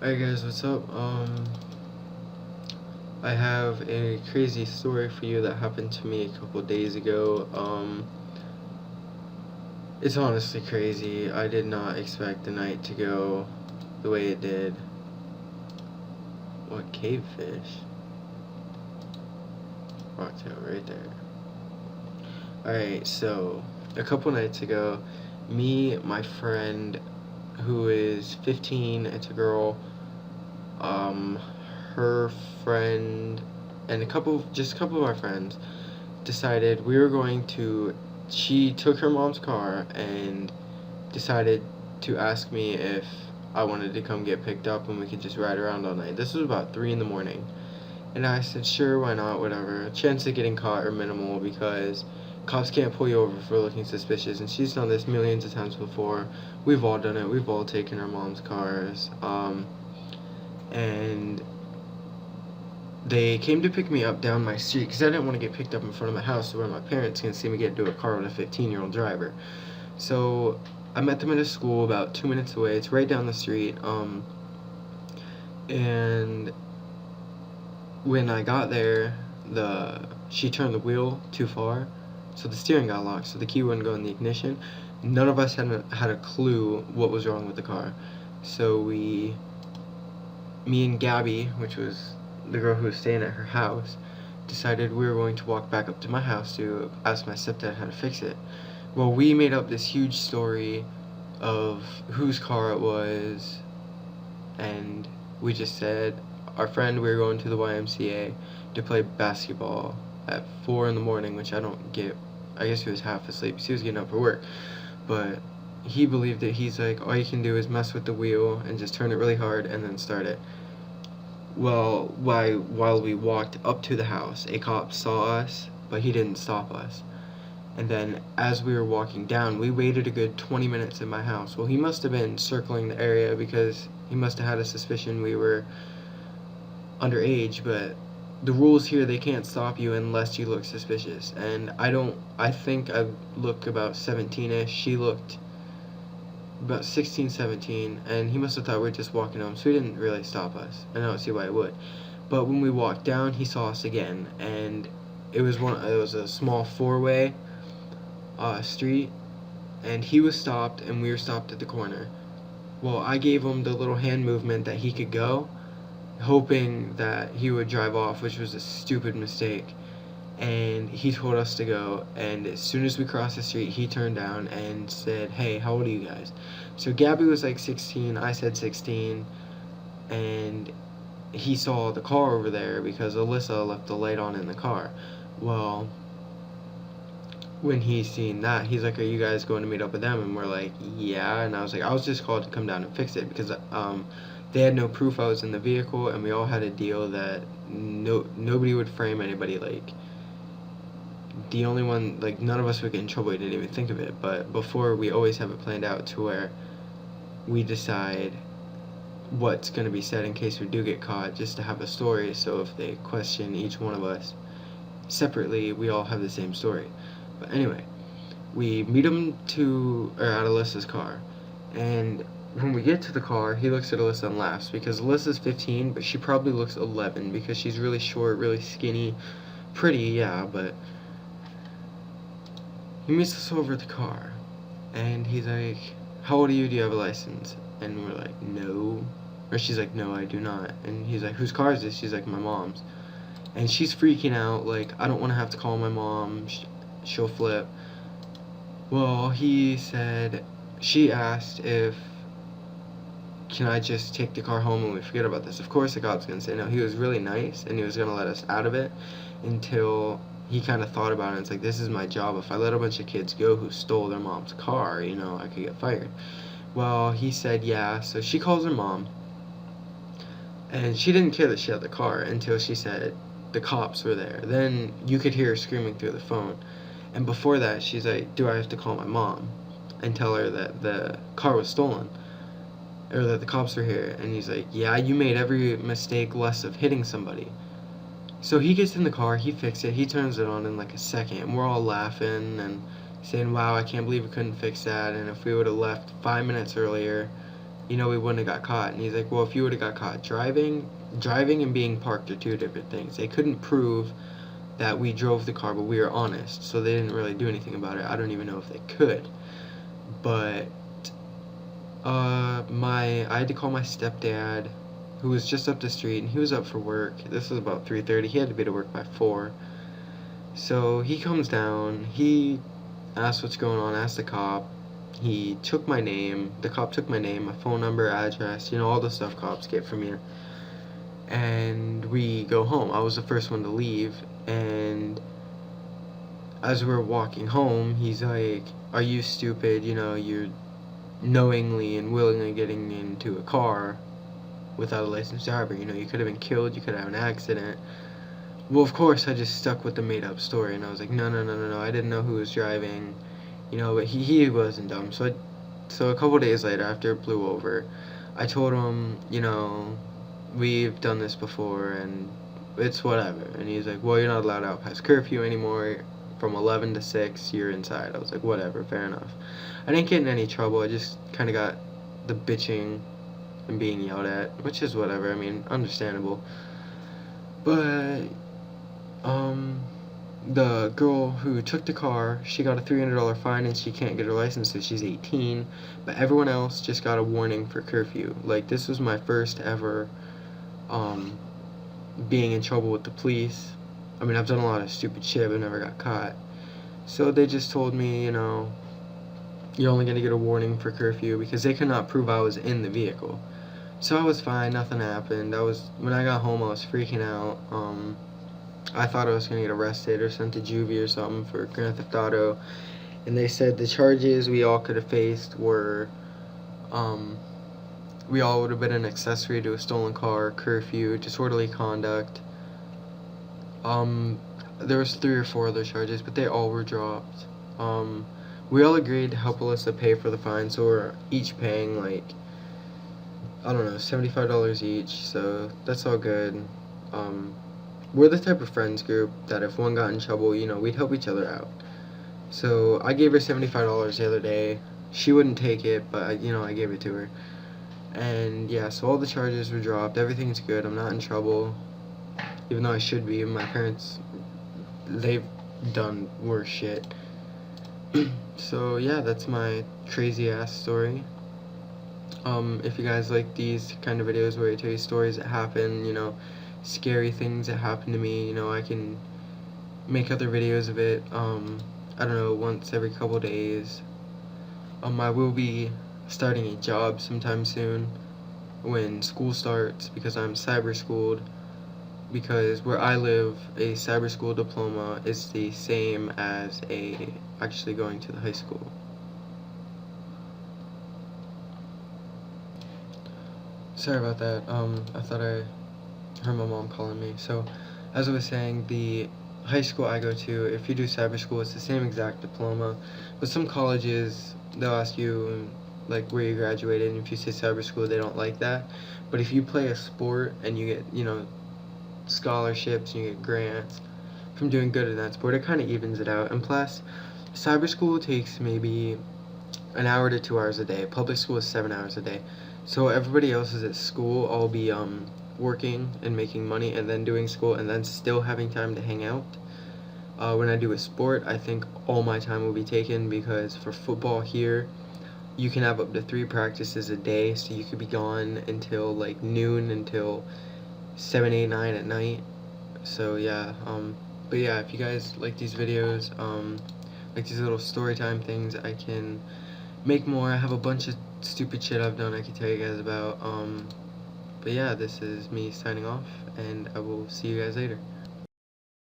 Hey guys, what's up? I have a crazy story for you that happened to me a couple days ago. It's honestly crazy. I did not expect the night to go the way it did. What cavefish? Rocktail right there. Alright, so a couple nights ago, me, my friend, who is 15, it's a girl, um, her friend, and just a couple of our friends decided we were going to. She took her mom's car and decided to ask me if I wanted to come get picked up and we could just ride around all night. This was about 3 in the morning. And I said, sure, why not, whatever. Chance of getting caught are minimal because cops can't pull you over for looking suspicious. And she's done this millions of times before. We've all done it. We've all taken our mom's cars. And they came to pick me up down my street because I didn't want to get picked up in front of my house where my parents can see me get into a car with a 15-year-old driver. So I met them at a school about 2 minutes away. It's right down the street. And when I got there, she turned the wheel too far, so the steering got locked, so the key wouldn't go in the ignition. None of us had a clue what was wrong with the car. So me and Gabby, which was the girl who was staying at her house, decided we were going to walk back up to my house to ask my stepdad how to fix it. Well, we made up this huge story of whose car it was, and we just said our friend we were going to the YMCA to play basketball at 4 in the morning, which I don't get. I guess he was half asleep because he was getting up for work, but he believed it. He's like, all you can do is mess with the wheel and just turn it really hard and then start it. Well, while we walked up to the house, a cop saw us, but he didn't stop us. And then as we were walking down, we waited a good 20 minutes in my house. Well, he must have been circling the area because he must have had a suspicion we were underage, but the rules here, they can't stop you unless you look suspicious. And I think I look about 17ish. She looked about 16, 17, and he must have thought we were just walking home, so he didn't really stop us. I don't see why he would. But when we walked down, he saw us again, and it was a small four-way street, and he was stopped, and we were stopped at the corner. Well, I gave him the little hand movement that he could go, hoping that he would drive off, which was a stupid mistake. And he told us to go, and as soon as we crossed the street, he turned down and said, hey, how old are you guys? So Gabby was like 16, I said 16, and he saw the car over there because Alyssa left the light on in the car. Well, when he seen that, he's like, are you guys going to meet up with them? And we're like, yeah. And I was like, I was just called to come down and fix it because they had no proof I was in the vehicle, and we all had a deal that nobody would frame anybody. Like, the only one, like, none of us would get in trouble. We didn't even think of it. But before, we always have it planned out to where we decide what's going to be said in case we do get caught, just to have a story. So if they question each one of us separately, we all have the same story. But anyway, we meet him at Alyssa's car, and when we get to the car, he looks at Alyssa and laughs because Alyssa's 15, but she probably looks 11 because she's really short, really skinny, pretty, yeah, but he meets us over at the car, and he's like, how old are you? Do you have a license? And we're like, no. Or she's like, no, I do not. And he's like, whose car is this? She's like, my mom's. And she's freaking out, like, I don't want to have to call my mom. She'll flip. Well, she asked if, can I just take the car home and we forget about this? Of course the cop's gonna say no. He was really nice, and he was gonna let us out of it until he kind of thought about it. It's like, this is my job. If I let a bunch of kids go who stole their mom's car, I could get fired. Well, he said yeah, so she calls her mom, and she didn't care that she had the car until she said the cops were there. Then you could hear her screaming through the phone. And before that, she's like, do I have to call my mom and tell her that the car was stolen? Or that the cops were here? And he's like, yeah, you made every mistake less of hitting somebody. So he gets in the car, he fixes it, he turns it on in like a second, and we're all laughing and saying, wow, I can't believe we couldn't fix that, and if we would have left 5 minutes earlier, we wouldn't have got caught. And he's like, well, if you would have got caught driving and being parked are two different things. They couldn't prove that we drove the car, but we were honest, so they didn't really do anything about it. I don't even know if they could. But I had to call my stepdad, who was just up the street, and he was up for work. This was about 3:30. He had to be to work by 4. So he comes down, he asked what's going on, asked the cop. He took my name, the cop took my name, my phone number, address, all the stuff cops get from you. And we go home. I was the first one to leave, and as we're walking home, he's like, are you stupid? You're knowingly and willingly getting into a car without a licensed driver. You could have been killed, you could have an accident. Well, of course, I just stuck with the made-up story, and I was like, no, I didn't know who was driving, but he wasn't dumb. So a couple days later, after it blew over, I told him, we've done this before, and it's whatever. And he's like, well, you're not allowed out past curfew anymore. From 11 to 6, you're inside. I was like, whatever, fair enough. I didn't get in any trouble. I just kind of got the bitching and being yelled at, which is whatever. I mean, understandable. But the girl who took the car, she got a $300 fine, and she can't get her license if she's 18. But everyone else just got a warning for curfew. Like, this was my first ever being in trouble with the police. I mean, I've done a lot of stupid shit, but never got caught. So they just told me, you're only going to get a warning for curfew, because they could not prove I was in the vehicle. So I was fine, nothing happened. When I got home, I was freaking out. I thought I was going to get arrested or sent to juvie or something for Grand Theft Auto. And they said the charges we all could have faced were, we all would have been an accessory to a stolen car, curfew, disorderly conduct. There was 3 or 4 other charges, but they all were dropped. We all agreed to help Alyssa pay for the fine, so we're each paying, like, I don't know, $75 each, so that's all good. We're the type of friends group that if one got in trouble, we'd help each other out. So I gave her $75 the other day. She wouldn't take it, but, I gave it to her. And, yeah, so all the charges were dropped. Everything's good. I'm not in trouble, even though I should be. My parents, they've done worse shit. So, yeah, that's my crazy-ass story. If you guys like these kind of videos where I tell you stories that happen, scary things that happen to me, I can make other videos of it, I don't know, once every couple days. I will be starting a job sometime soon when school starts, because I'm cyber schooled, because where I live, a cyber school diploma is the same as actually going to the high school. Sorry about that. I thought I heard my mom calling me. So, as I was saying, the high school I go to, if you do cyber school, it's the same exact diploma. But some colleges, they'll ask you, like, where you graduated, and if you say cyber school, they don't like that. But if you play a sport and you get, scholarships and you get grants from doing good in that sport, it kind of evens it out. And plus, cyber school takes maybe an hour to 2 hours a day. Public school is 7 hours a day. So everybody else is at school. I'll be working and making money and then doing school and then still having time to hang out. When I do a sport, I think all my time will be taken, because for football here, you can have up to 3 practices a day, so you could be gone until like noon, until 7, 8, 9 at night. So yeah, but yeah, if you guys like these videos, like these little story time things, I can make more. I have a bunch of stupid shit I've done I can tell you guys about. But yeah, this is me signing off, and I will see you guys later.